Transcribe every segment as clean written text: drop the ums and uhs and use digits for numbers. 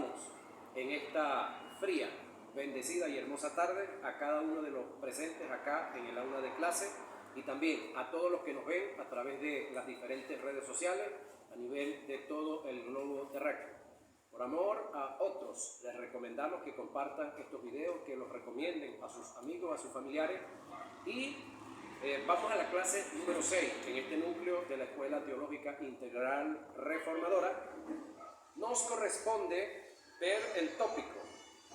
saludamos en esta fría, bendecida y hermosa tarde a cada uno de los presentes acá en el aula de clase y también a todos los que nos ven a través de las diferentes redes sociales a nivel de todo el globo terráqueo. Por amor a otros, les recomendamos que compartan estos videos, que los recomienden a sus amigos, a sus familiares y vamos a la clase número 6 en este núcleo de la Escuela Teológica Integral Reformadora. Nos corresponde ver el tópico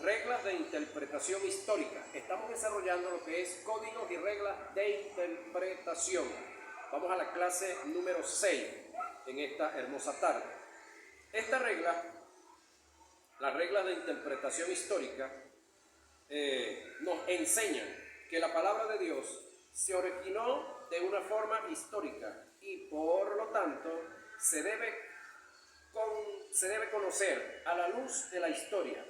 reglas de interpretación histórica. Estamos desarrollando lo que es códigos y reglas de interpretación. Vamos a la clase número 6 en esta hermosa tarde. Esta regla, la regla de interpretación histórica, nos enseña que la palabra de Dios se originó de una forma histórica y por lo tanto se debe conocer a la luz de la historia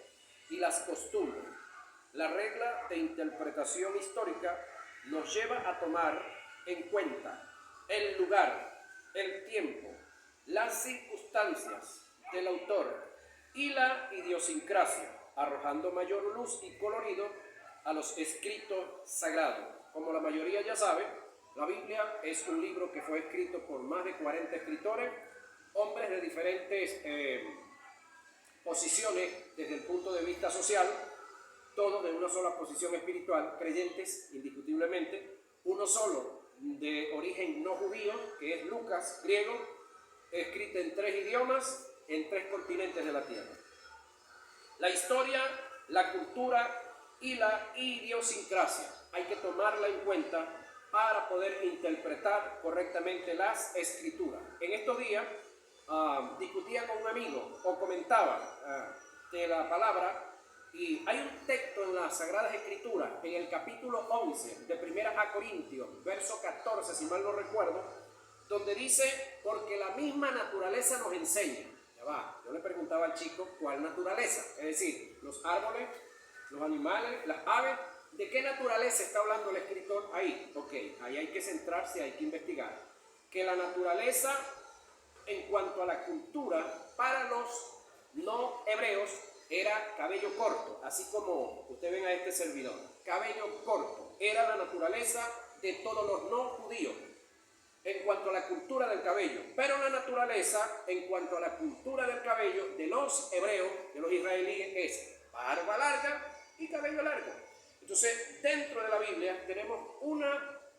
y las costumbres. La regla de interpretación histórica nos lleva a tomar en cuenta el lugar, el tiempo, las circunstancias del autor y la idiosincrasia, arrojando mayor luz y colorido a los escritos sagrados. Como la mayoría ya sabe, la Biblia es un libro que fue escrito por más de 40 escritores, hombres de diferentes posiciones desde el punto de vista social, todos de una sola posición espiritual, creyentes indiscutiblemente, uno solo de origen no judío, que es Lucas, griego, escrito en 3 idiomas, en 3 continentes de la tierra. La historia, la cultura y la idiosincrasia hay que tomarla en cuenta para poder interpretar correctamente las escrituras. En estos días discutía con un amigo o comentaba de la palabra y hay un texto en las Sagradas Escrituras, en el capítulo 11 de 1 Corintios, verso 14, si mal no recuerdo, donde dice, porque la misma naturaleza nos enseña. Ya va, yo le preguntaba al chico, ¿cuál naturaleza? Es decir, los árboles, los animales, las aves, ¿de qué naturaleza está hablando el escritor ahí? Ok, ahí hay que centrarse, hay que investigar. Que la naturaleza, en cuanto a la cultura, para los no hebreos, era cabello corto, así como ustedes ven a este servidor. Cabello corto, era la naturaleza de todos los no judíos, en cuanto a la cultura del cabello. Pero la naturaleza, en cuanto a la cultura del cabello de los hebreos, de los israelíes, es barba larga y cabello largo. Entonces, dentro de la Biblia tenemos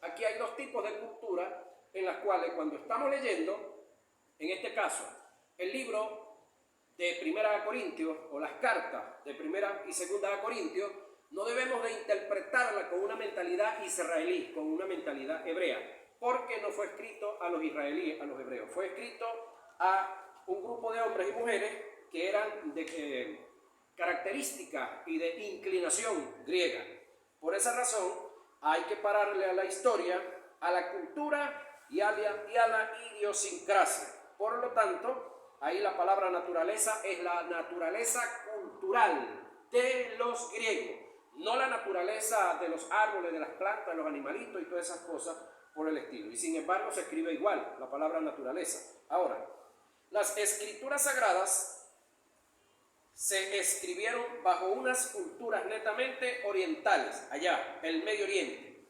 aquí hay 2 tipos de cultura en las cuales cuando estamos leyendo, en este caso, el libro de 1 Corintios o las cartas de 1 y 2 Corintios, no debemos de interpretarla con una mentalidad israelí, con una mentalidad hebrea, porque no fue escrito a los israelíes, a los hebreos, fue escrito a un grupo de hombres y mujeres que eran de característica y de inclinación griega. Por esa razón hay que pararle a la historia, a la cultura y a la idiosincrasia. Por lo tanto, ahí la palabra naturaleza es la naturaleza cultural de los griegos, no la naturaleza de los árboles, de las plantas, de los animalitos y todas esas cosas por el estilo. Y sin embargo se escribe igual la palabra naturaleza. Ahora, las escrituras sagradas se escribieron bajo unas culturas netamente orientales, allá, el Medio Oriente.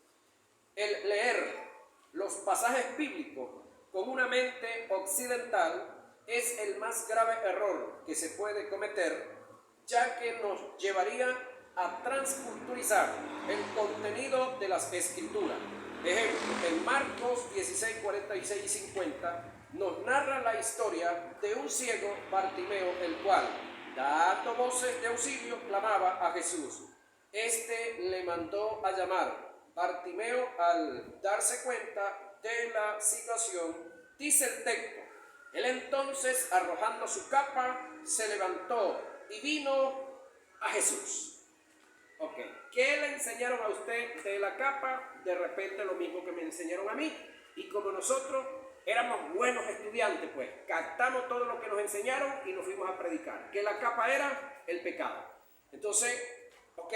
El leer los pasajes bíblicos con una mente occidental es el más grave error que se puede cometer, ya que nos llevaría a transculturizar el contenido de las escrituras. Ejemplo, en Marcos 16, 46 y 50 nos narra la historia de un ciego Bartimeo, el cual, dando voces de auxilio, clamaba a Jesús. Este le mandó a llamar. Bartimeo, al darse cuenta de la situación, dice el texto, él entonces, arrojando su capa, se levantó y vino a Jesús. Ok, ¿qué le enseñaron a usted de la capa? De repente lo mismo que me enseñaron a mí. Y como nosotros éramos buenos estudiantes, pues captamos todo lo que nos enseñaron y nos fuimos a predicar. Que la capa era el pecado. Entonces, ok,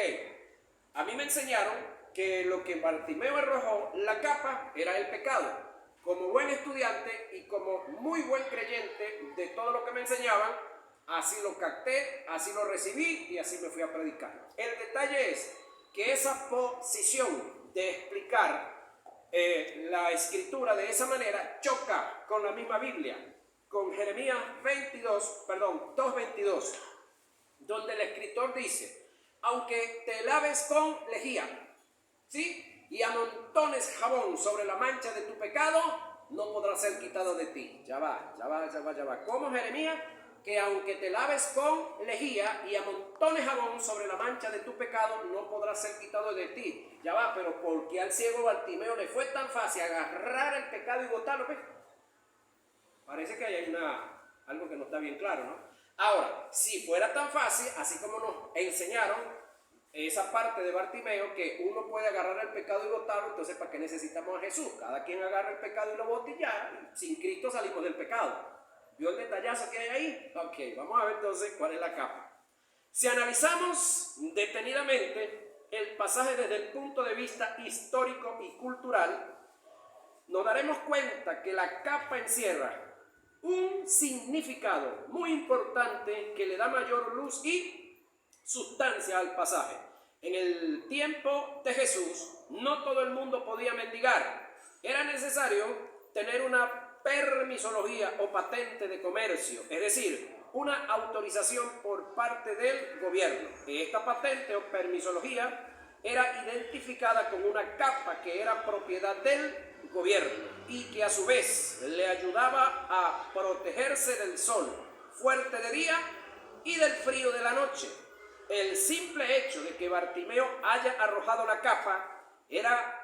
a mí me enseñaron que lo que Bartimeo arrojó, la capa, era el pecado. Como buen estudiante y como muy buen creyente de todo lo que me enseñaban, así lo capté, así lo recibí y así me fui a predicar. El detalle es que esa posición de explicar la escritura de esa manera choca con la misma Biblia, con Jeremías 2:22, donde el escritor dice: aunque te laves con lejía, ¿sí?, y amontones jabón sobre la mancha de tu pecado, no podrá ser quitado de ti. Ya va. ¿Cómo, Jeremías? Que aunque te laves con lejía y amontones jabón sobre la mancha de tu pecado, no podrá ser quitado de ti. Ya va, pero ¿por qué al ciego Bartimeo le fue tan fácil agarrar el pecado y botarlo? Pues parece que hay algo que no está bien claro, ¿no? Ahora, si fuera tan fácil, así como nos enseñaron esa parte de Bartimeo, que uno puede agarrar el pecado y botarlo, entonces ¿para qué necesitamos a Jesús? Cada quien agarra el pecado y lo bota y ya, sin Cristo salimos del pecado. ¿Vio el detallazo que hay ahí? Ok, vamos a ver entonces cuál es la capa. Si analizamos detenidamente el pasaje desde el punto de vista histórico y cultural, nos daremos cuenta que la capa encierra un significado muy importante que le da mayor luz y sustancia al pasaje. En el tiempo de Jesús, no todo el mundo podía mendigar. Era necesario tener una permisología o patente de comercio, es decir, una autorización por parte del gobierno. Esta patente o permisología era identificada con una capa que era propiedad del gobierno y que a su vez le ayudaba a protegerse del sol fuerte de día y del frío de la noche. El simple hecho de que Bartimeo haya arrojado la capa era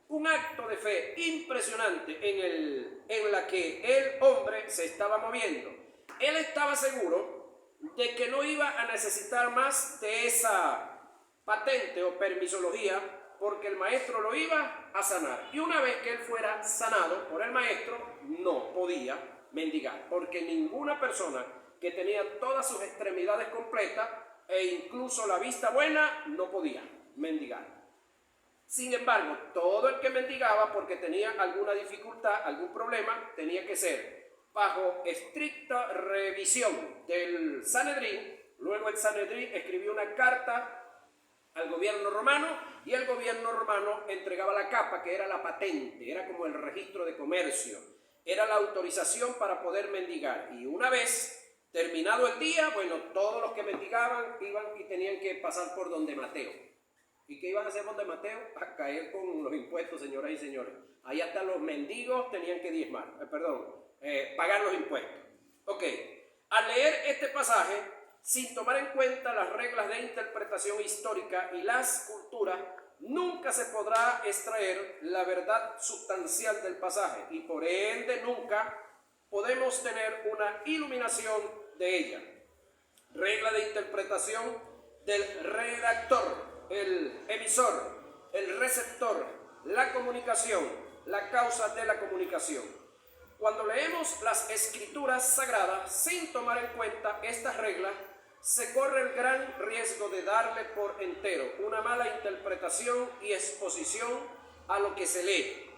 un acto de fe impresionante en la que el hombre se estaba moviendo. Él estaba seguro de que no iba a necesitar más de esa patente o permisología, porque el maestro lo iba a sanar. Y una vez que él fuera sanado por el maestro, no podía mendigar, porque ninguna persona que tenía todas sus extremidades completas e incluso la vista buena no podía mendigar. Sin embargo, todo el que mendigaba porque tenía alguna dificultad, algún problema, tenía que ser bajo estricta revisión del Sanedrín. Luego el Sanedrín escribió una carta al gobierno romano y el gobierno romano entregaba la capa, que era la patente, era como el registro de comercio, era la autorización para poder mendigar. Y una vez terminado el día, bueno, todos los que mendigaban iban y tenían que pasar por donde Mateo. ¿Y qué iban a hacer donde Mateo? A caer con los impuestos, señoras y señores. Ahí hasta los mendigos tenían que pagar los impuestos. Ok, al leer este pasaje, sin tomar en cuenta las reglas de interpretación histórica y las culturas, nunca se podrá extraer la verdad sustancial del pasaje y por ende nunca podemos tener una iluminación de ella. Regla de interpretación del redactor, el emisor, el receptor, la comunicación, la causa de la comunicación. Cuando leemos las escrituras sagradas sin tomar en cuenta estas reglas, se corre el gran riesgo de darle por entero una mala interpretación y exposición a lo que se lee.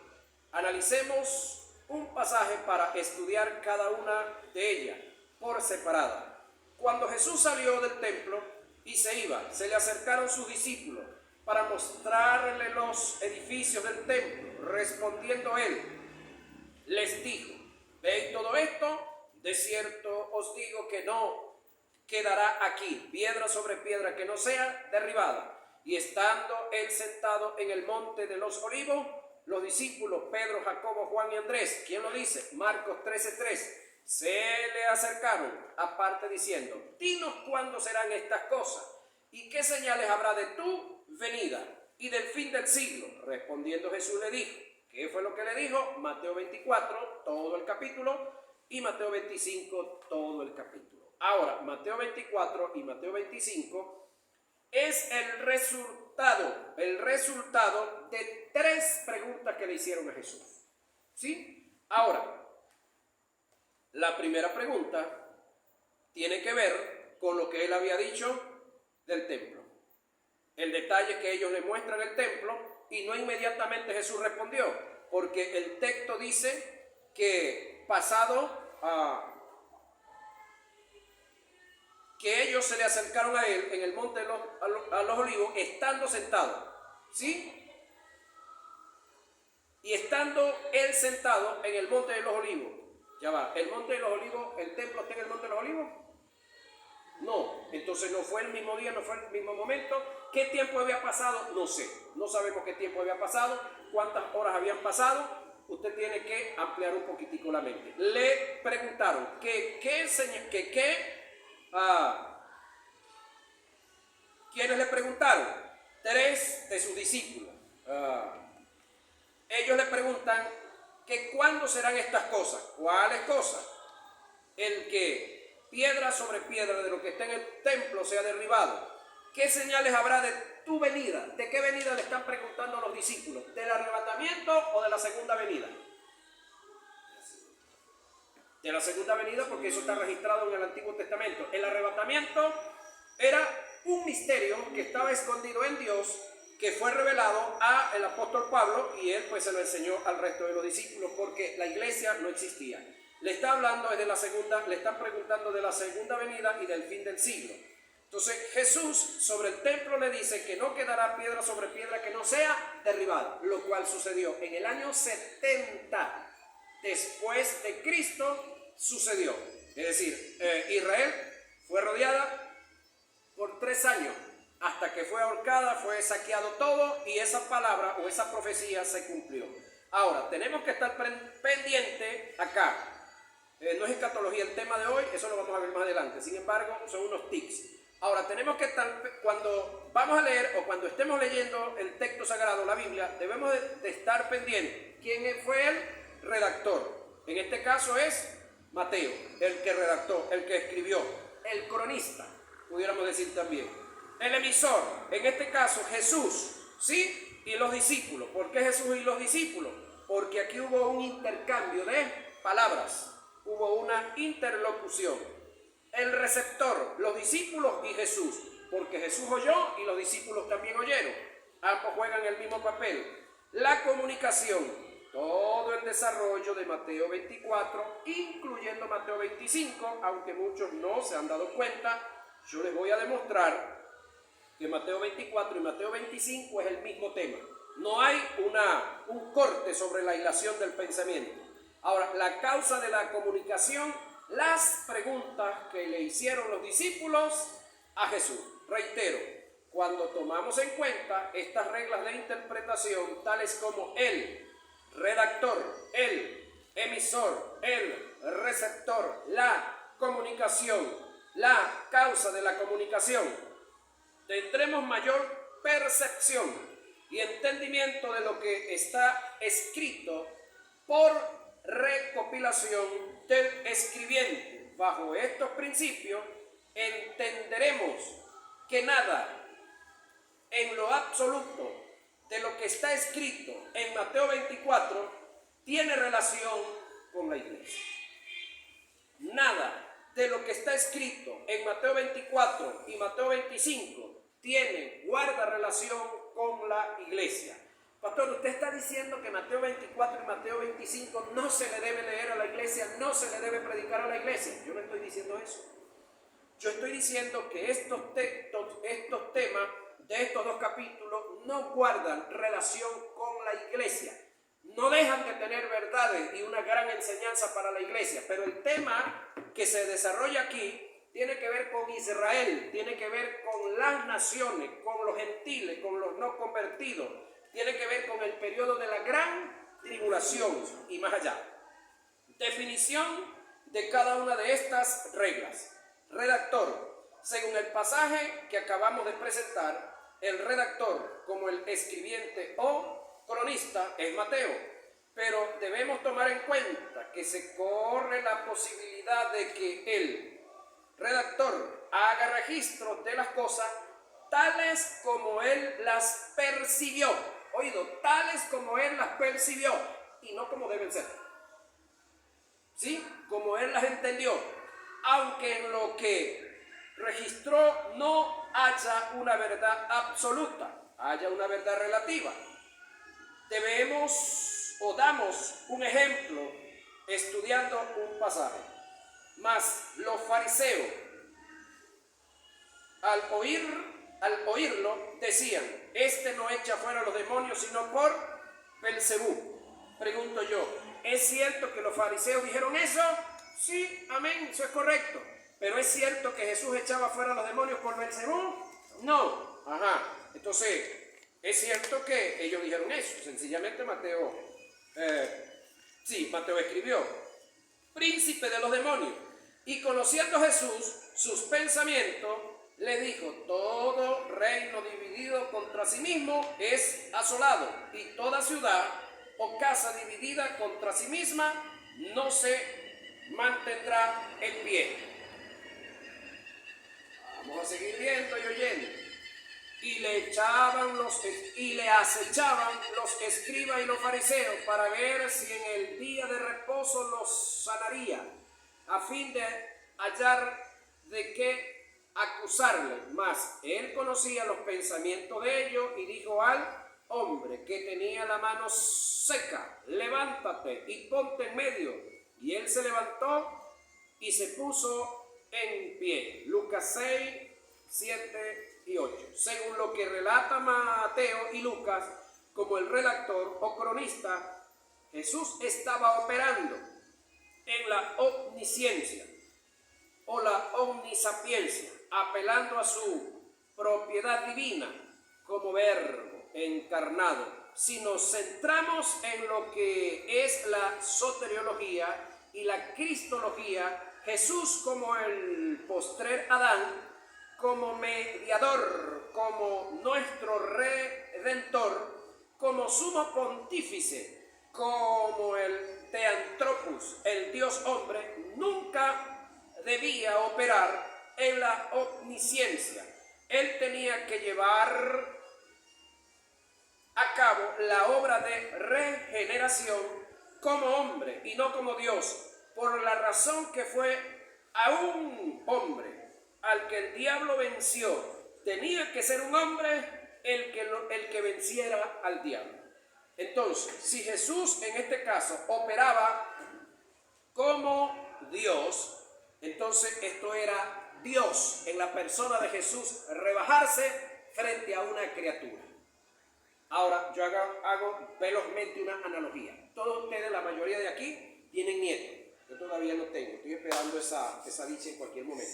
Analicemos un pasaje para estudiar cada una de ellas por separada. Cuando Jesús salió del templo y se iba, se le acercaron sus discípulos para mostrarle los edificios del templo. Respondiendo él, les dijo: ¿veis todo esto? De cierto os digo que no quedará aquí piedra sobre piedra que no sea derribada. Y estando él sentado en el monte de los Olivos, los discípulos Pedro, Jacobo, Juan y Andrés, ¿quién lo dice? Marcos 13:3, se le acercaron aparte diciendo: dinos cuándo serán estas cosas y qué señales habrá de tu venida y del fin del siglo. Respondiendo Jesús le dijo, ¿qué fue lo que le dijo? Mateo 24, todo el capítulo, y Mateo 25, todo el capítulo. Ahora, Mateo 24 y Mateo 25 es el resultado de tres preguntas que le hicieron a Jesús. ¿Sí? Ahora, la primera pregunta tiene que ver con lo que él había dicho del templo. El detalle que ellos le muestran el templo y no inmediatamente Jesús respondió, porque el texto dice que pasado que ellos se le acercaron a él en el monte de los Olivos, estando sentado, ¿sí? Y estando él sentado en el monte de los Olivos. Ya va, el monte de los Olivos, ¿el templo está en el monte de los Olivos? No, entonces no fue el mismo día, no fue el mismo momento. ¿Qué tiempo había pasado? No sé, no sabemos qué tiempo había pasado, cuántas horas habían pasado. Usted tiene que ampliar un poquitico la mente. Le preguntaron ¿quiénes le preguntaron? 3 de sus discípulos. Ellos le preguntan que cuándo serán estas cosas. ¿Cuáles cosas? El que piedra sobre piedra de lo que está en el templo sea derribado. ¿Qué señales habrá de tu venida? ¿De qué venida le están preguntando a los discípulos? ¿Del arrebatamiento o de la segunda venida? De la segunda venida, porque eso está registrado en el Antiguo Testamento. El arrebatamiento era un misterio que estaba escondido en Dios, que fue revelado al apóstol Pablo, y él pues se lo enseñó al resto de los discípulos, porque la iglesia no existía. Le está hablando de la segunda, le están preguntando de la segunda venida y del fin del siglo. Entonces Jesús sobre el templo le dice que no quedará piedra sobre piedra que no sea derribada, lo cual sucedió en el año 70 después de Cristo sucedió. Es decir, Israel fue rodeada por 3 años, hasta que fue ahorcada, fue saqueado todo, y esa palabra o esa profecía se cumplió. Ahora, tenemos que estar pendiente acá. No es escatología el tema de hoy, eso lo vamos a ver más adelante. Sin embargo, son unos tics. Ahora, tenemos que estar, cuando vamos a leer o cuando estemos leyendo el texto sagrado, la Biblia, debemos de estar pendientes. ¿Quién fue el redactor? En este caso es Mateo, el que redactó, el que escribió, el cronista, pudiéramos decir también. El emisor, en este caso Jesús, ¿sí? Y los discípulos. ¿Por qué Jesús y los discípulos? Porque aquí hubo un intercambio de palabras, hubo una interlocución. El receptor, los discípulos y Jesús, porque Jesús oyó y los discípulos también oyeron. Ambos juegan el mismo papel. La comunicación, todo el desarrollo de Mateo 24, incluyendo Mateo 25, aunque muchos no se han dado cuenta, yo les voy a demostrar que Mateo 24 y Mateo 25 es el mismo tema. No hay un corte sobre la hilación del pensamiento. Ahora, la causa de la comunicación, las preguntas que le hicieron los discípulos a Jesús. Reitero, cuando tomamos en cuenta estas reglas de interpretación, tales como el redactor, el emisor, el receptor, la comunicación, la causa de la comunicación, tendremos mayor percepción y entendimiento de lo que está escrito por recopilación del escribiente. Bajo estos principios entenderemos que nada en lo absoluto de lo que está escrito en Mateo 24 tiene relación con la iglesia. Nada de lo que está escrito en Mateo 24 y Mateo 25 guarda relación con la iglesia. Pastor, usted está diciendo que Mateo 24 y Mateo 25 no se le debe leer a la iglesia, no se le debe predicar a la iglesia. Yo no estoy diciendo eso. Yo estoy diciendo que estos temas de estos 2 capítulos no guardan relación con la iglesia. No dejan de tener verdades y una gran enseñanza para la iglesia, pero el tema que se desarrolla aquí tiene que ver con Israel, tiene que ver con las naciones, con los gentiles, con los no convertidos, tiene que ver con el periodo de la gran tribulación y más allá. Definición de cada una de estas reglas. Redactor, según el pasaje que acabamos de presentar, el redactor, como el escribiente o cronista, es Mateo, pero debemos tomar en cuenta que se corre la posibilidad de que el redactor haga registro de las cosas tales como él las percibió. Oído, tales como él las percibió y no como deben ser. ¿Sí? Como él las entendió, aunque en lo que registró no haya una verdad absoluta, haya una verdad relativa. Debemos o damos un ejemplo estudiando un pasaje. Mas los fariseos al oírlo, decían: este no echa fuera los demonios, sino por Belcebú. Pregunto yo, ¿es cierto que los fariseos dijeron eso? Sí, amén, eso es correcto. Pero ¿es cierto que Jesús echaba fuera los demonios por Belcebú? No. Ajá. Entonces, es cierto que ellos dijeron eso. Sencillamente Mateo escribió: príncipe de los demonios. Y conociendo Jesús sus pensamientos, le dijo: todo reino dividido contra sí mismo es asolado, y toda ciudad o casa dividida contra sí misma no se mantendrá en pie. Vamos a seguir viendo y oyendo. Y le acechaban los escribas y los fariseos para ver si en el día de reposo los sanaría, a fin de hallar de qué acusarle. Mas él conocía los pensamientos de ellos y dijo al hombre que tenía la mano seca: levántate y ponte en medio. Y él se levantó y se puso en pie. Lucas 6, 7 y 8. Según lo que relata Mateo y Lucas, como el redactor o cronista, Jesús estaba operando en la omnisciencia o la omnisapiencia, apelando a su propiedad divina como verbo encarnado. Si nos centramos en lo que es la soteriología y la cristología, Jesús como el postrer Adán, como mediador, como nuestro redentor, como sumo pontífice, como el Theanthropos, el Dios hombre, nunca debía operar en la omnisciencia. Él tenía que llevar a cabo la obra de regeneración como hombre y no como Dios, por la razón que fue a un hombre al que el diablo venció. Tenía que ser un hombre el que venciera al diablo. Entonces, si Jesús en este caso operaba como Dios, entonces esto era Dios en la persona de Jesús rebajarse frente a una criatura. Ahora yo hago velozmente una analogía. Todos ustedes, la mayoría de aquí, tienen nietos. Yo todavía no tengo, estoy esperando esa dicha en cualquier momento.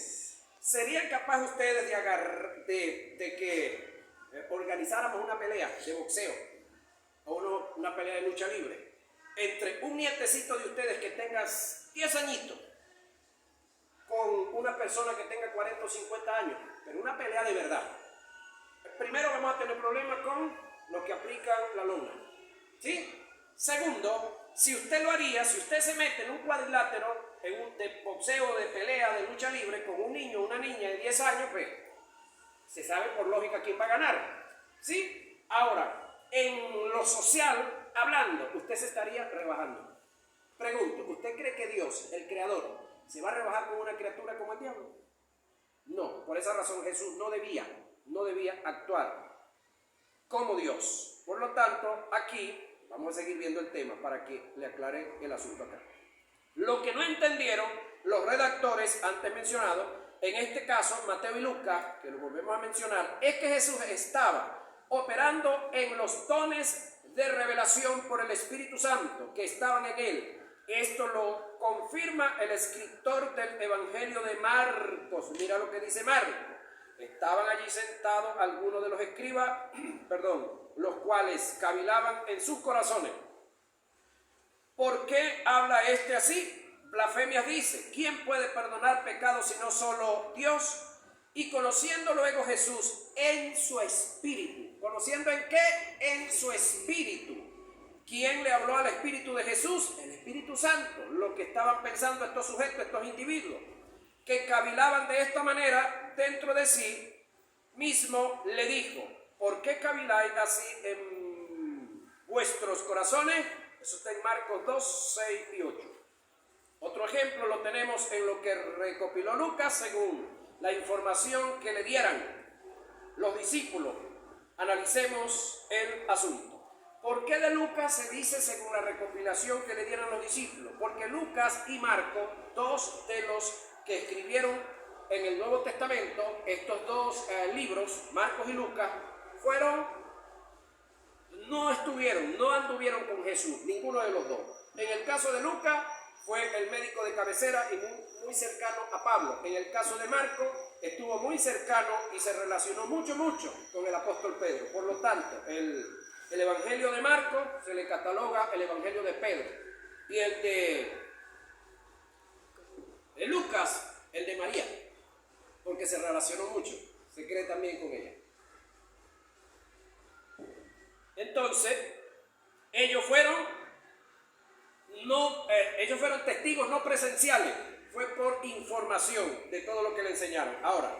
¿Serían capaces ustedes de que organizáramos una pelea de boxeo o una pelea de lucha libre entre un nietecito de ustedes que tenga 10 añitos con una persona que tenga 40 o 50 años, pero una pelea de verdad? Primero vamos a tener problemas con los que aplican la lona, ¿sí? Segundo, si usted lo haría, si usted se mete en un cuadrilátero de boxeo, de pelea, de lucha libre con un niño o una niña de 10 años, pues se sabe por lógica quién va a ganar, ¿sí? Ahora, en lo social hablando, usted se estaría rebajando. Pregunto, ¿usted cree que Dios, el creador, se va a rebajar con una criatura como el diablo? No, por esa razón Jesús no debía actuar como Dios. Por lo tanto, aquí vamos a seguir viendo el tema para que le aclare el asunto acá. Lo que no entendieron los redactores antes mencionados, en este caso Mateo y Lucas, que lo volvemos a mencionar, es que Jesús estaba operando en los dones de revelación por el Espíritu Santo que estaban en él. Esto lo confirma el escritor del Evangelio de Marcos. Mira lo que dice Marcos. Estaban allí sentados algunos de los escribas, los cuales cavilaban en sus corazones: ¿por qué habla este así? Blasfemias dice. ¿Quién puede perdonar pecados sino solo Dios? Y conociendo luego Jesús en su espíritu. ¿Conociendo en qué? En su espíritu. ¿Quién le habló al espíritu de Jesús? El Espíritu Santo. Lo que estaban pensando estos sujetos, estos individuos, que cavilaban de esta manera dentro de sí mismo, le dijo: ¿por qué caviláis así en vuestros corazones? Eso está en Marcos 2, 6 y 8. Otro ejemplo lo tenemos en lo que recopiló Lucas según la información que le dieran los discípulos. Analicemos el asunto. ¿Por qué de Lucas se dice según la recopilación que le dieran los discípulos? Porque Lucas y Marcos, dos de los que escribieron en el Nuevo Testamento, estos dos libros, Marcos y Lucas, no anduvieron con Jesús, ninguno de los dos. En el caso de Lucas, fue el médico de cabecera y muy cercano a Pablo. En el caso de Marcos, estuvo muy cercano y se relacionó mucho con el apóstol Pedro. Por lo tanto, el evangelio de Marcos se le cataloga el evangelio de Pedro. Y el de Lucas, el de María, porque se relacionó mucho, se cree también con ella. Entonces, ellos fueron testigos no presenciales, fue por información de todo lo que le enseñaron. Ahora,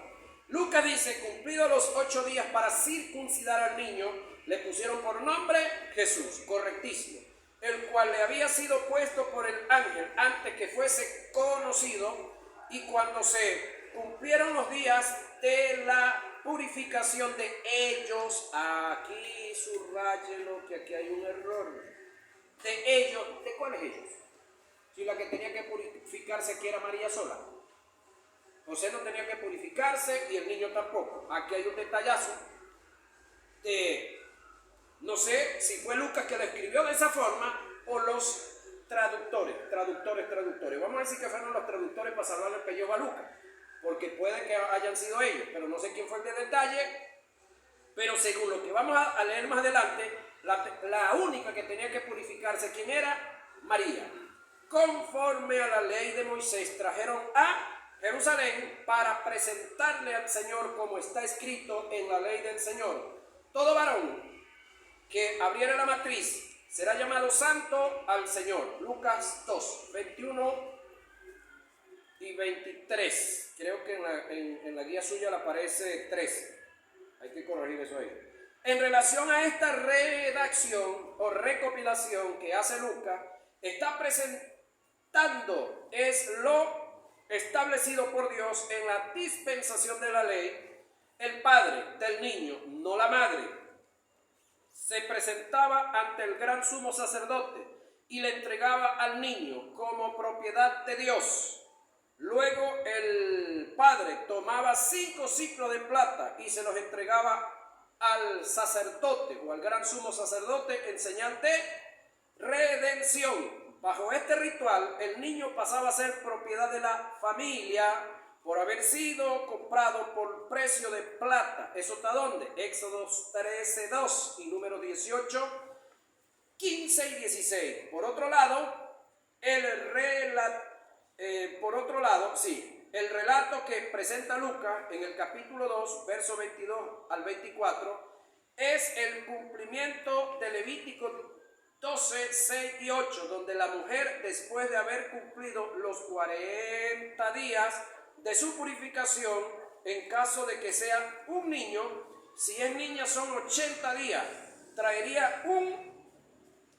Lucas dice, cumplidos los 8 días para circuncidar al niño, le pusieron por nombre Jesús, correctísimo, el cual le había sido puesto por el ángel antes que fuese conocido, y cuando se cumplieron los días de la purificación de ellos, aquí subrayelo que aquí hay un error, de ellos, ¿de cuáles ellos? Si la que tenía que purificarse aquí era María sola, José no tenía que purificarse y el niño tampoco. Aquí hay un detallazo no sé si fue Lucas que lo escribió de esa forma o los traductores. Vamos a decir que fueron los traductores para salvarle el pellejo a Lucas, porque puede que hayan sido ellos, pero no sé quién fue el de detalle. Pero según lo que vamos a leer más adelante, la única que tenía que purificarse, ¿quién era? María. Conforme a la ley de Moisés, trajeron a Jerusalén para presentarle al Señor como está escrito en la ley del Señor. Todo varón que abriera la matriz será llamado santo al Señor. Lucas 2, 21 y 23. Creo que en la guía suya le aparece 13. Hay que corregir eso ahí. En relación a esta redacción o recopilación que hace Lucas, está presentando es lo establecido por Dios en la dispensación de la ley. El padre del niño, no la madre, se presentaba ante el gran sumo sacerdote y le entregaba al niño como propiedad de Dios. Luego el padre tomaba 5 siclos de plata y se los entregaba al sacerdote o al gran sumo sacerdote en señal de redención. Bajo este ritual, el niño pasaba a ser propiedad de la familia por haber sido comprado por precio de plata. ¿Eso está dónde? Éxodo 13:2 y número 18, 15 y 16. Por otro lado, el relato que presenta Lucas en el capítulo 2, verso 22 al 24, es el cumplimiento de Levítico 12, 6 y 8, donde la mujer, después de haber cumplido los 40 días de su purificación, en caso de que sea un niño, si es niña son 80 días, traería un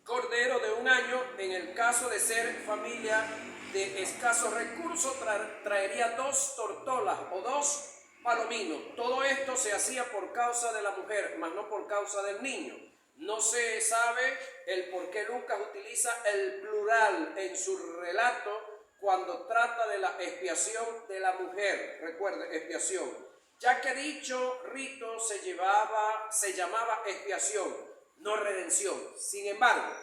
cordero de 1 año. En el caso de ser familia de escasos recursos, traería 2 tortolas o 2 palominos. Todo esto se hacía por causa de la mujer, mas no por causa del niño. No se sabe el por qué Lucas utiliza el plural en su relato cuando trata de la expiación de la mujer. Recuerde, expiación, ya que dicho rito se llamaba expiación, no redención. Sin embargo,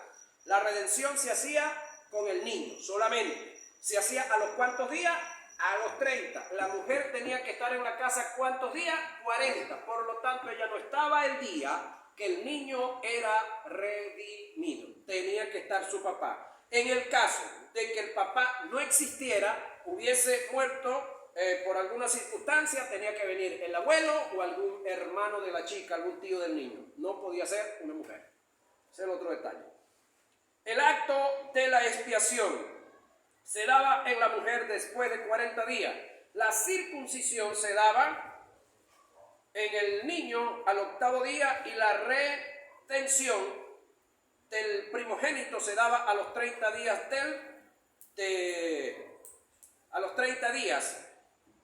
la redención se hacía con el niño solamente. Se hacía ¿a los cuántos días? A los 30. La mujer tenía que estar en la casa ¿cuántos días? 40. Por lo tanto, ella no estaba el día que el niño era redimido. Tenía que estar su papá. En el caso de que el papá no existiera, hubiese muerto por alguna circunstancia, tenía que venir el abuelo o algún hermano de la chica, algún tío del niño. No podía ser una mujer. Ese es el otro detalle. El acto de la expiación se daba en la mujer después de 40 días. La circuncisión se daba en el niño al 8º día y la retención del primogénito se daba a los 30 días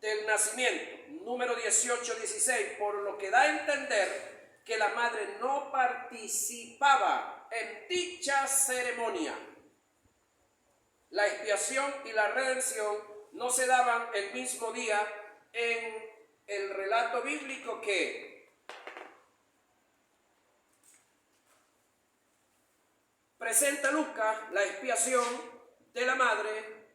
del nacimiento. Número 18, 16, por lo que da a entender que la madre no participaba en dicha ceremonia. La expiación y la redención no se daban el mismo día en el relato bíblico que presenta Lucas la expiación de la madre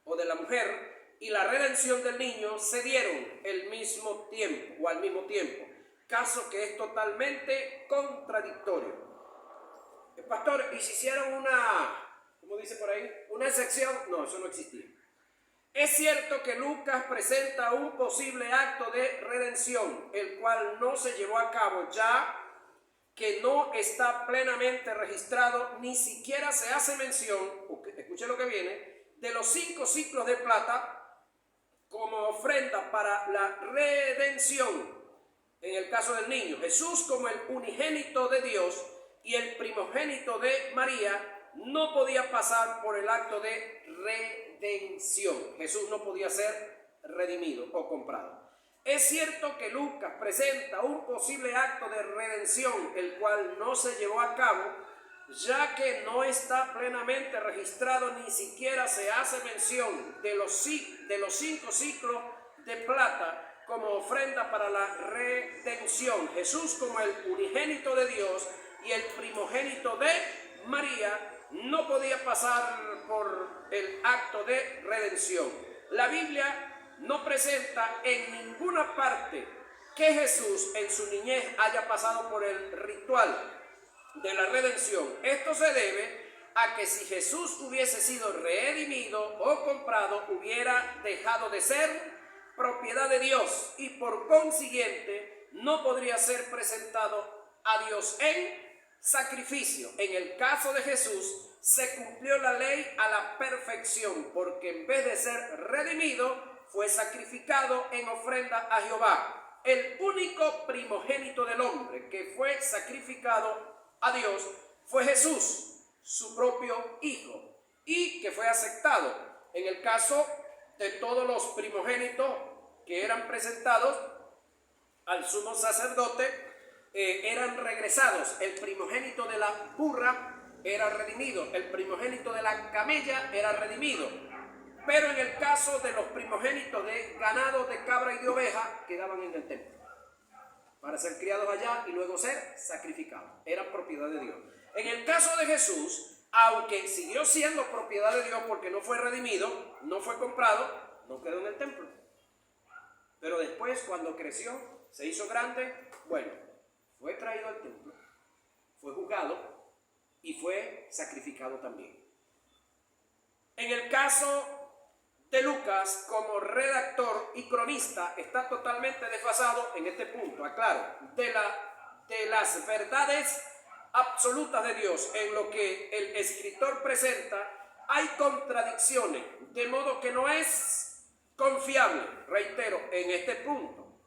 o de la mujer y la redención del niño se dieron el mismo tiempo o al mismo tiempo, caso que es totalmente contradictorio. El pastor, ¿y si hicieron ¿cómo dice por ahí? Una excepción? No, eso no existía. Es cierto que Lucas presenta un posible acto de redención, el cual no se llevó a cabo, ya que no está plenamente registrado, ni siquiera se hace mención, escuche lo que viene, de los 5 ciclos de plata como ofrenda para la redención. En el caso del niño, Jesús como el unigénito de Dios y el primogénito de María, no podía pasar por el acto de redención. Jesús no podía ser redimido o comprado. Es cierto que Lucas presenta un posible acto de redención, el cual no se llevó a cabo, ya que no está plenamente registrado, ni siquiera se hace mención de los 5 ciclos de plata como ofrenda para la redención. Jesús como el unigénito de Dios y el primogénito de María no podía pasar por el acto de redención. La Biblia no presenta en ninguna parte que Jesús en su niñez haya pasado por el ritual de la redención. Esto se debe a que si Jesús hubiese sido redimido o comprado, hubiera dejado de ser propiedad de Dios y por consiguiente no podría ser presentado a Dios en sacrificio. En el caso de Jesús se cumplió la ley a la perfección, porque en vez de ser redimido fue sacrificado en ofrenda a Jehová. El único primogénito del hombre que fue sacrificado a Dios fue Jesús, su propio hijo, y que fue aceptado. En el caso de todos los primogénitos que eran presentados al sumo sacerdote, eran regresados. El primogénito de la burra era redimido, el primogénito de la camella era redimido, pero en el caso de los primogénitos de ganado, de cabra y de oveja, quedaban en el templo para ser criados allá y luego ser sacrificados. Eran propiedad de Dios. En el caso de Jesús, aunque siguió siendo propiedad de Dios porque no fue redimido, no fue comprado, no quedó en el templo. Pero después, cuando creció, se hizo grande, bueno, fue traído al templo, fue juzgado y fue sacrificado también. En el caso de Lucas, como redactor y cronista, está totalmente desfasado en este punto, aclaro, de las verdades absolutas de Dios. En lo que el escritor presenta hay contradicciones, de modo que no es confiable, reitero, en este punto.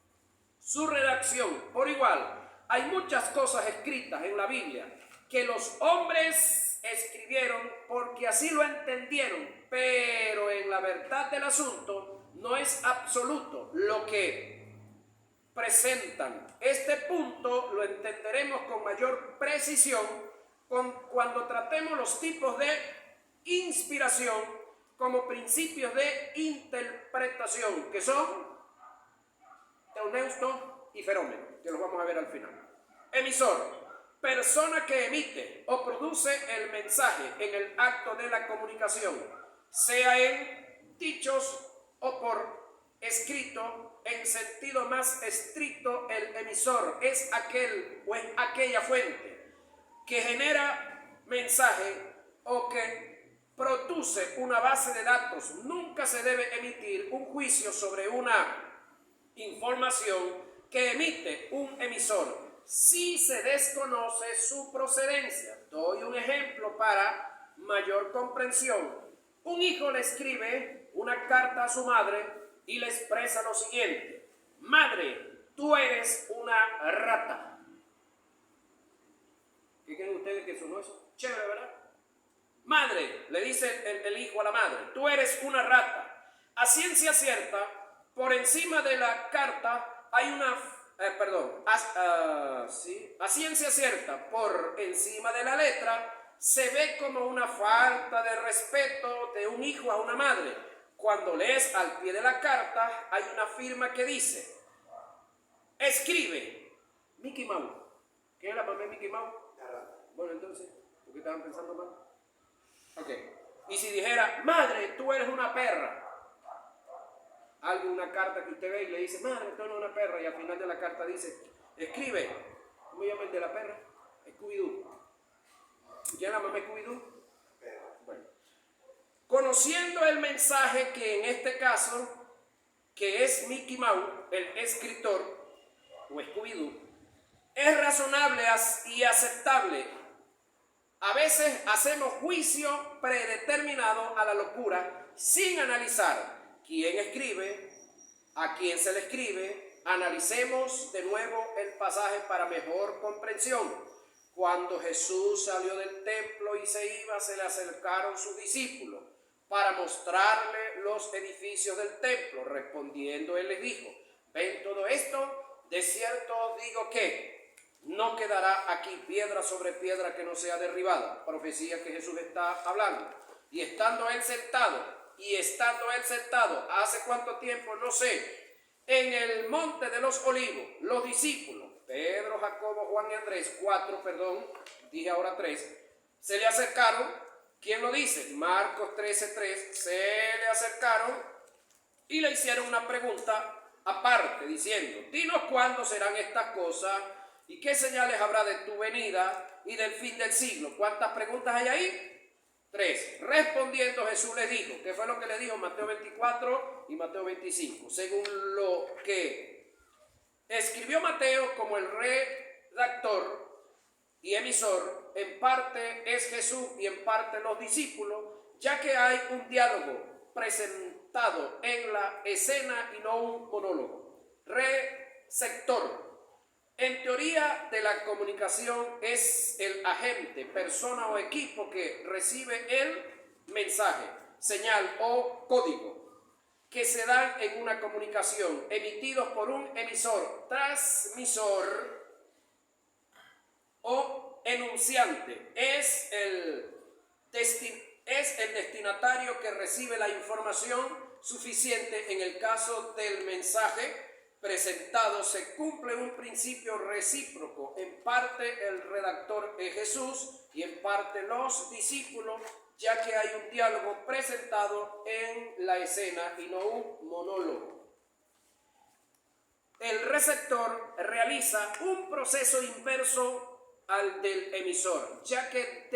Su redacción, por igual, hay muchas cosas escritas en la Biblia que los hombres escribieron porque así lo entendieron, pero en la verdad del asunto no es absoluto lo que presentan. Este punto lo entenderemos con mayor precisión cuando tratemos los tipos de inspiración como principios de interpretación, que son teoneusto y fenómeno, que los vamos a ver al final. Emisor: persona que emite o produce el mensaje en el acto de la comunicación, sea en dichos o por escrito. En sentido más estricto, el emisor es aquel o es aquella fuente que genera mensaje o que produce una base de datos. Nunca se debe emitir un juicio sobre una información que emite un emisor si se desconoce su procedencia. Doy un ejemplo para mayor comprensión. Un hijo le escribe una carta a su madre y le expresa lo siguiente: madre, tú eres una rata. ¿Qué creen ustedes que sonó eso? Chévere, ¿verdad? Madre, le dice el hijo a la madre, tú eres una rata. A ciencia cierta, por encima de la carta hay una... a ciencia cierta, por encima de la letra, se ve como una falta de respeto de un hijo a una madre, cuando lees al pie de la carta, hay una firma que dice, escribe Mickey Mouse. ¿Quién es la mamá de Mickey Mouse? Bueno, entonces, ¿por qué estaban pensando mal? Ok. Y si dijera, madre, tú eres una perra. Alguna carta que usted ve y le dice, madre, tú eres una perra. Y al final de la carta dice, escribe, ¿cómo llama el de la perra? Scooby-Doo. ¿Quién es la mamá de Scooby-Doo? Bueno. Conociendo el mensaje que en este caso, que es Mickey Mouse, el escritor, o Scooby-Doo, es razonable y aceptable. A veces hacemos juicio predeterminado a la locura sin analizar quién escribe, a quién se le escribe. Analicemos de nuevo el pasaje para mejor comprensión. Cuando Jesús salió del templo y se iba, se le acercaron sus discípulos para mostrarle los edificios del templo. Respondiendo, él les dijo, ¿ven todo esto? De cierto os digo que no quedará aquí piedra sobre piedra que no sea derribada. Profecía que Jesús está hablando. Y estando él sentado, ¿hace cuánto tiempo? No sé. En el monte de los olivos, los discípulos, Pedro, Jacobo, Juan y Andrés, 3, se le acercaron. ¿Quién lo dice? Marcos 13:3, se le acercaron y le hicieron una pregunta aparte, diciendo, dinos cuándo serán estas cosas y qué señales habrá de tu venida y del fin del siglo. ¿Cuántas preguntas hay ahí? 3. Respondiendo Jesús les dijo, ¿qué fue lo que le dijo? Mateo 24 y Mateo 25. Según lo que escribió Mateo como el redactor y emisor, en parte es Jesús y en parte los discípulos, ya que hay un diálogo presentado en la escena y no un monólogo. Receptor. En teoría de la comunicación es el agente, persona o equipo que recibe el mensaje, señal o código que se dan en una comunicación, emitidos por un emisor, transmisor o enunciante. Es el destinatario que recibe la información suficiente. En el caso del mensaje presentado se cumple un principio recíproco, en parte el redactor es Jesús y en parte los discípulos, ya que hay un diálogo presentado en la escena y no un monólogo. El receptor realiza un proceso inverso al del emisor, ya que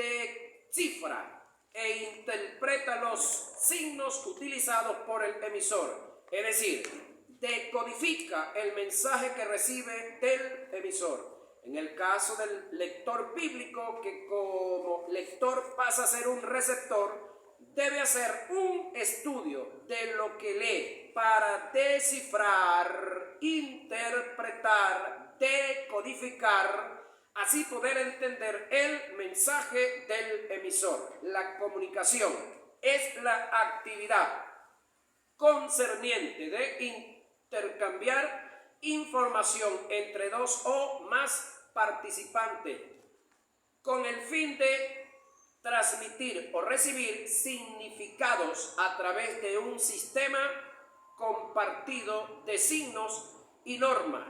descifra e interpreta los signos utilizados por el emisor, es decir, decodifica el mensaje que recibe del emisor. En el caso del lector bíblico, que como lector pasa a ser un receptor, debe hacer un estudio de lo que lee para descifrar, interpretar, decodificar, así poder entender el mensaje del emisor. La comunicación es la actividad concerniente de intercambiar información entre dos o más participantes con el fin de transmitir o recibir significados a través de un sistema compartido de signos y normas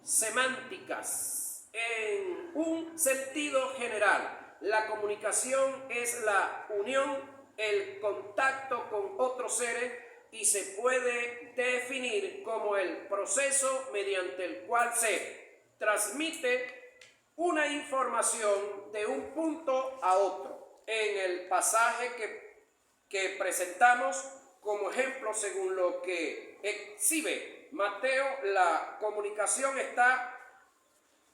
semánticas. En un sentido general, la comunicación es la unión, el contacto con otros seres y se puede definir como el proceso mediante el cual se transmite una información de un punto a otro. En el pasaje que presentamos como ejemplo, según lo que exhibe Mateo, la comunicación está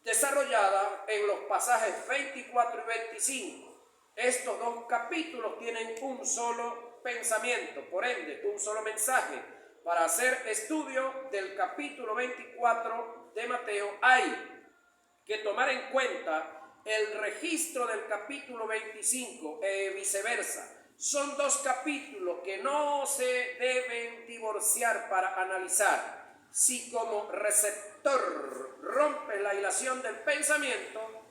desarrollada en los pasajes 24 y 25. Estos dos capítulos tienen un solo pensamiento, por ende, un solo mensaje. Para hacer estudio del capítulo 24 de Mateo hay que tomar en cuenta el registro del capítulo 25 e viceversa. Son dos capítulos que no se deben divorciar para analizar. Si como receptor rompes la hilación del pensamiento,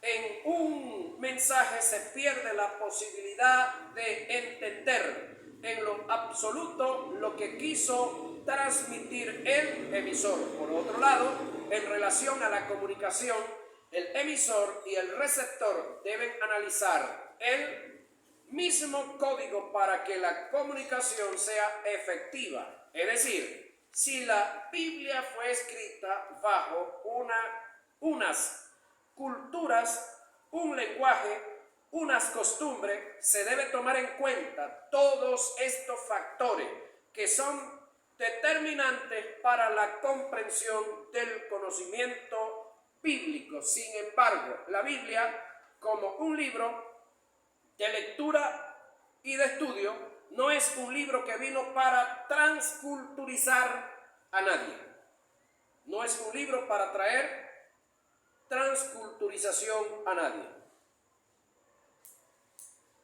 en un mensaje se pierde la posibilidad de entender en lo absoluto lo que quiso transmitir el emisor. Por otro lado, en relación a la comunicación, el emisor y el receptor deben analizar el mismo código para que la comunicación sea efectiva. Es decir, si la Biblia fue escrita bajo unas culturas, un lenguaje, unas costumbres, se debe tomar en cuenta todos estos factores que son determinantes para la comprensión del conocimiento bíblico. Sin embargo, la Biblia, como un libro de lectura y de estudio, no es un libro que vino para transculturizar a nadie. No es un libro para traer transculturización a nadie,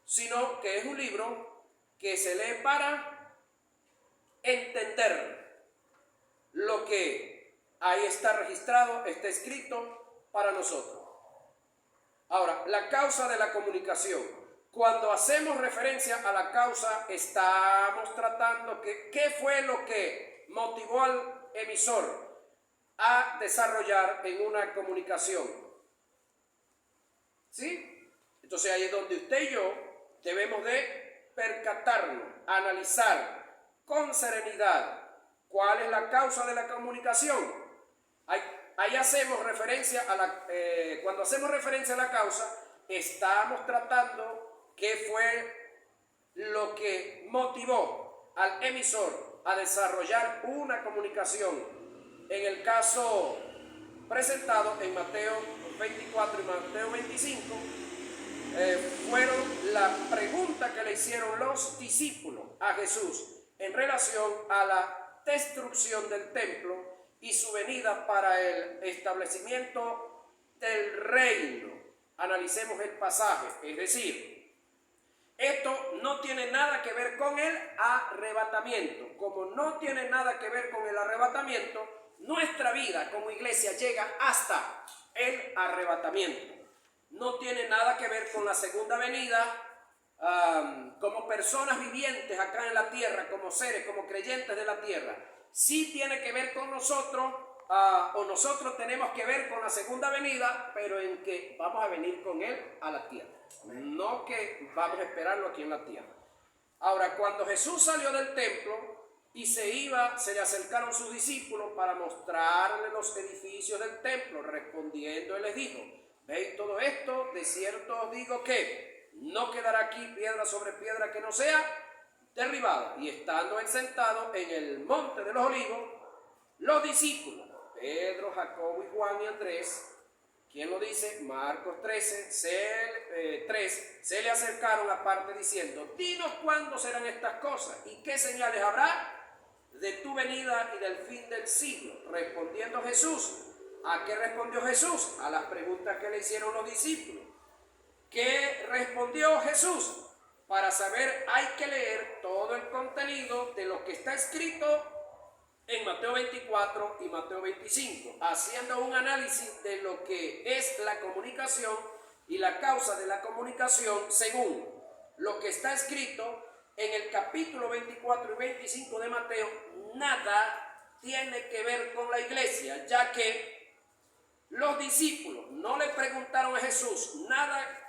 sino que es un libro que se lee para entender lo que ahí está registrado, está escrito para nosotros. Ahora, la causa de la comunicación. Cuando hacemos referencia a la causa, estamos tratando qué fue lo que motivó al emisor a desarrollar en una comunicación. ¿Sí? Entonces ahí es donde usted y yo debemos de percatarnos, analizar con serenidad cuál es la causa de la comunicación. Ahí hacemos referencia a cuando hacemos referencia a la causa, estamos tratando qué fue lo que motivó al emisor a desarrollar una comunicación. En el caso presentado en Mateo 24 y Mateo 25, fueron la pregunta que le hicieron los discípulos a Jesús en relación a la destrucción del templo y su venida para el establecimiento del reino. Analicemos el pasaje, es decir, esto no tiene nada que ver con el arrebatamiento. Como no tiene nada que ver con el arrebatamiento, nuestra vida como iglesia llega hasta el arrebatamiento. No tiene nada que ver con la segunda venida, como personas vivientes acá en la tierra, como seres, como creyentes de la tierra. Sí tiene que ver con nosotros, o nosotros tenemos que ver con la segunda venida, pero en que vamos a venir con Él a la tierra. No que vamos a esperarlo aquí en la tierra. Ahora, cuando Jesús salió del templo y se le acercaron sus discípulos para mostrarle los edificios del templo. Respondiendo, Él les dijo: ¿veis todo esto? De cierto os digo que no quedará aquí piedra sobre piedra que no sea derribada. Y estando él sentado en el monte de los olivos, los discípulos, Pedro, Jacobo y Juan y Andrés, ¿quién lo dice? Marcos 13, se le acercaron aparte diciendo: dinos cuándo serán estas cosas y qué señales habrá de tu venida y del fin del siglo. Respondiendo Jesús, ¿a qué respondió Jesús? A las preguntas que le hicieron los discípulos. ¿Qué respondió Jesús? Para saber hay que leer todo el contenido de lo que está escrito en Mateo 24 y Mateo 25, haciendo un análisis de lo que es la comunicación y la causa de la comunicación según lo que está escrito en el capítulo 24 y 25 de Mateo. Nada tiene que ver con la iglesia, ya que los discípulos no le preguntaron a Jesús nada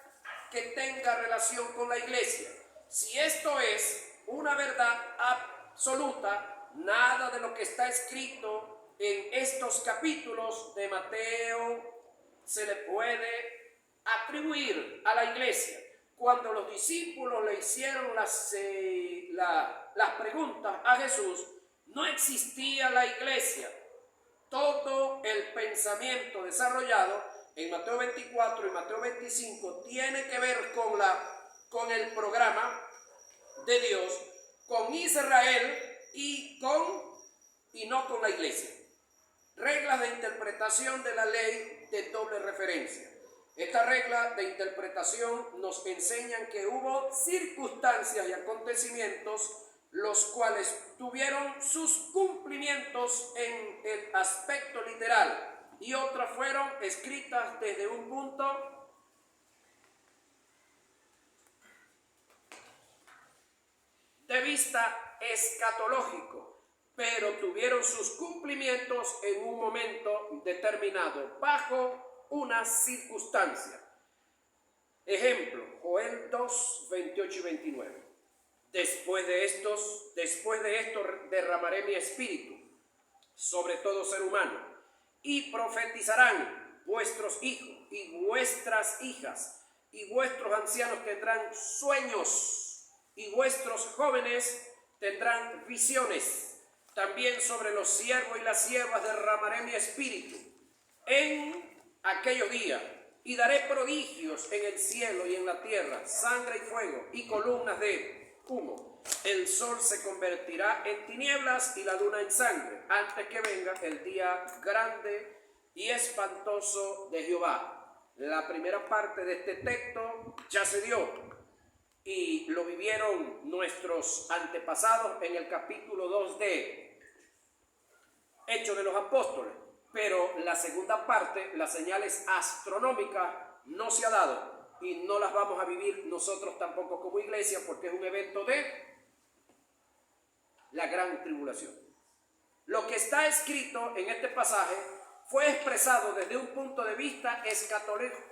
que tenga relación con la iglesia. Si esto es una verdad absoluta, nada de lo que está escrito en estos capítulos de Mateo se le puede atribuir a la iglesia. Cuando los discípulos le hicieron las preguntas a Jesús, no existía la iglesia. Todo el pensamiento desarrollado en Mateo 24 y Mateo 25 tiene que ver con el programa de Dios, con Israel y no con la iglesia. Reglas de interpretación de la ley de doble referencia. Estas reglas de interpretación nos enseñan que hubo circunstancias y acontecimientos los cuales tuvieron sus cumplimientos en el aspecto literal y otras fueron escritas desde un punto de vista escatológico, pero tuvieron sus cumplimientos en un momento determinado, bajo una circunstancia. Ejemplo, Joel 2, 28 y 29. Después de esto derramaré mi espíritu sobre todo ser humano, y profetizarán vuestros hijos y vuestras hijas, y vuestros ancianos tendrán sueños, y vuestros jóvenes tendrán visiones. También sobre los siervos y las siervas derramaré mi espíritu en aquellos días, y daré prodigios en el cielo y en la tierra, sangre y fuego, y columnas de humo. El sol se convertirá en tinieblas y la luna en sangre, antes que venga el día grande y espantoso de Jehová. La primera parte de este texto ya se dio y lo vivieron nuestros antepasados en el capítulo 2 de Hechos de los Apóstoles. Pero la segunda parte, las señales astronómicas, no se ha dado y no las vamos a vivir nosotros tampoco como iglesia, porque es un evento de la gran tribulación. Lo que está escrito en este pasaje fue expresado desde un punto de vista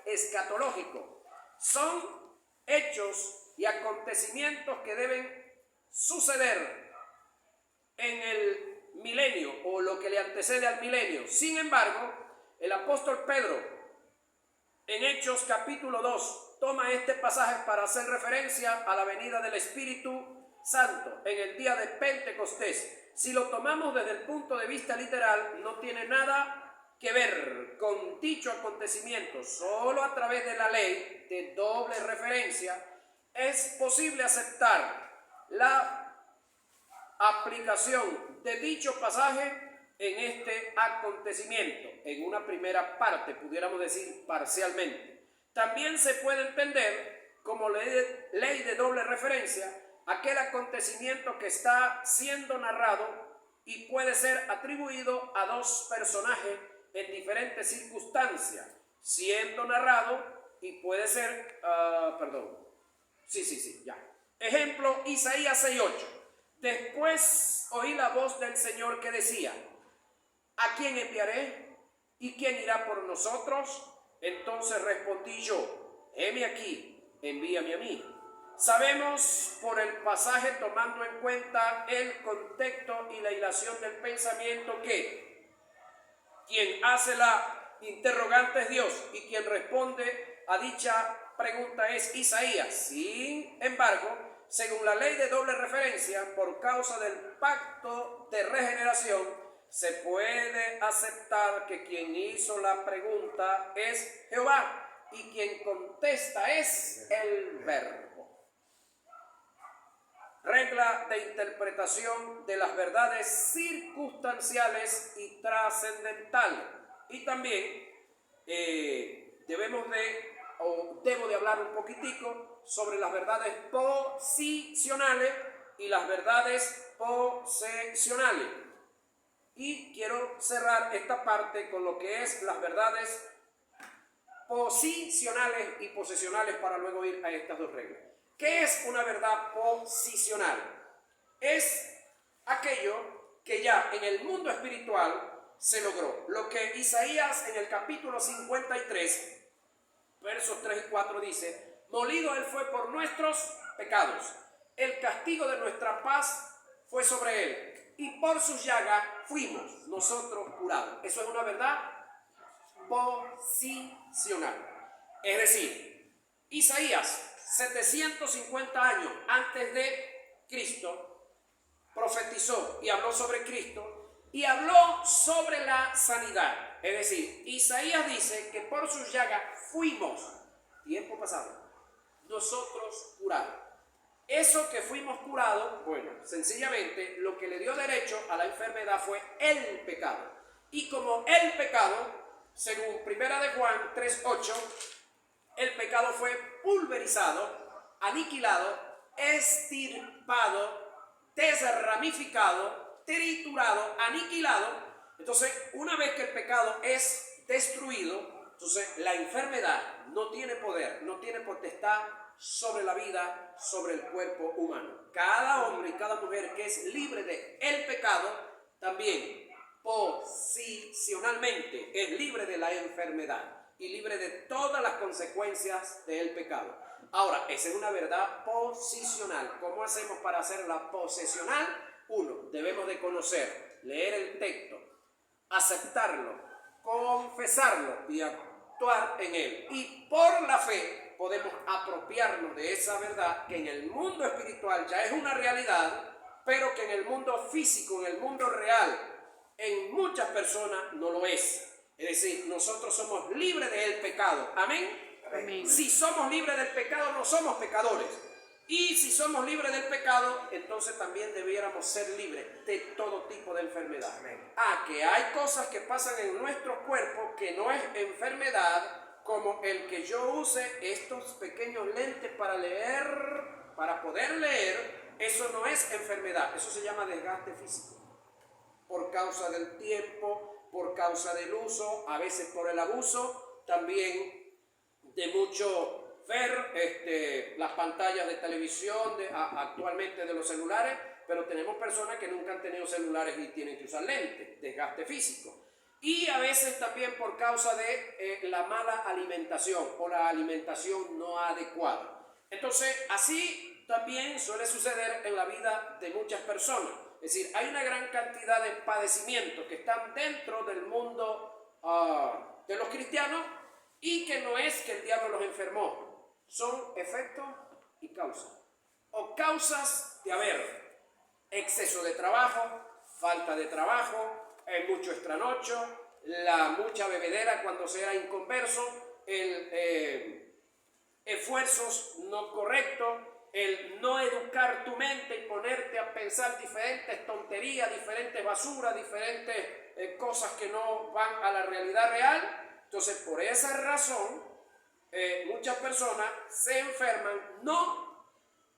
escatológico. Son hechos y acontecimientos que deben suceder en el milenio o lo que le antecede al milenio. Sin embargo, el apóstol Pedro en Hechos capítulo 2 toma este pasaje para hacer referencia a la venida del Espíritu Santo en el día de Pentecostés. Si lo tomamos desde el punto de vista literal, no tiene nada que ver con dicho acontecimiento. Solo a través de la ley de doble referencia es posible aceptar la aplicación de dicho pasaje en este acontecimiento. En una primera parte, pudiéramos decir parcialmente. También se puede entender como ley de doble referencia aquel acontecimiento que está siendo narrado y puede ser atribuido a dos personajes en diferentes circunstancias, siendo narrado y puede ser, Ejemplo, Isaías 6:8. Después oí la voz del Señor que decía: ¿a quién enviaré? ¿Y quién irá por nosotros? Entonces respondí yo: heme aquí, envíame a mí. Sabemos por el pasaje, tomando en cuenta el contexto y la hilación del pensamiento, que quien hace la interrogante es Dios y quien responde a dicha pregunta es Isaías. Sin embargo, según la ley de doble referencia, por causa del pacto de regeneración, se puede aceptar que quien hizo la pregunta es Jehová y quien contesta es el Verbo. Regla de interpretación de las verdades circunstanciales y trascendentales. Y también debo de hablar un poquitico sobre las verdades posicionales y las verdades posesionales. Y quiero cerrar esta parte con lo que es las verdades posicionales y posesionales para luego ir a estas dos reglas. ¿Qué es una verdad posicional? Es aquello que ya en el mundo espiritual se logró. Lo que Isaías en el capítulo 53, versos 3 y 4 dice: molido él fue por nuestros pecados, el castigo de nuestra paz fue sobre él, y por sus llagas fuimos nosotros curados. Eso es una verdad posicional. Es decir, Isaías, 750 años antes de Cristo, profetizó y habló sobre Cristo y habló sobre la sanidad. Es decir, Isaías dice que por sus llagas fuimos, tiempo pasado, nosotros curados. Eso que fuimos curados, bueno, sencillamente lo que le dio derecho a la enfermedad fue el pecado. Y como el pecado, según 1 de Juan 3:8, el pecado fue pulverizado, aniquilado, extirpado, desramificado, triturado, aniquilado. Entonces, una vez que el pecado es destruido, entonces la enfermedad no tiene poder, no tiene potestad sobre la vida, sobre el cuerpo humano. Cada hombre y cada mujer que es libre de el pecado, también posicionalmente es libre de la enfermedad y libre de todas las consecuencias del pecado. Ahora, esa es una verdad posicional. ¿Cómo hacemos para hacerla posesional? Uno, debemos de conocer, leer el texto, aceptarlo, confesarlo y actuar en él. Y por la fe podemos apropiarnos de esa verdad que en el mundo espiritual ya es una realidad, pero que en el mundo físico, en el mundo real, en muchas personas no lo es. Es decir, nosotros somos libres del pecado. Amén. Amén. Si somos libres del pecado, no somos pecadores. Y si somos libres del pecado, entonces también debiéramos ser libres de todo tipo de enfermedad. Que hay cosas que pasan en nuestro cuerpo que no es enfermedad, como el que yo use estos pequeños lentes para leer, para poder leer, eso no es enfermedad, eso se llama desgaste físico. Por causa del tiempo, por causa del uso, a veces por el abuso, también de mucho ver las pantallas de televisión, actualmente de los celulares, pero tenemos personas que nunca han tenido celulares y tienen que usar lentes, desgaste físico. Y a veces también por causa de la mala alimentación o la alimentación no adecuada. Entonces, así también suele suceder en la vida de muchas personas. Es decir, hay una gran cantidad de padecimientos que están dentro del mundo de los cristianos y que no es que el diablo los enfermó. Son efectos y causas. O causas de haber exceso de trabajo, falta de trabajo, mucho estranocho, la mucha bebedera cuando sea inconverso, esfuerzos no correctos, el no educar tu mente y ponerte a pensar diferentes tonterías, diferentes basuras, diferentes cosas que no van a la realidad real. Entonces, por esa razón, muchas personas se enferman, no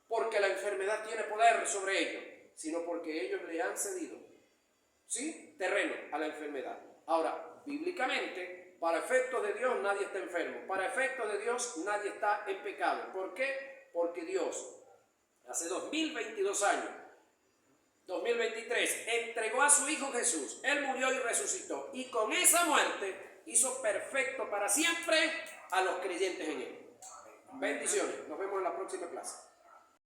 porque la enfermedad tiene poder sobre ellos, sino porque ellos le han cedido, ¿sí?, terreno a la enfermedad. Ahora, bíblicamente, para efectos de Dios nadie está enfermo, para efectos de Dios nadie está en pecado. ¿Por qué? Porque Dios, hace 2022 años, 2023, entregó a su Hijo Jesús. Él murió y resucitó, y con esa muerte hizo perfecto para siempre a los creyentes en Él. Bendiciones, nos vemos en la próxima clase.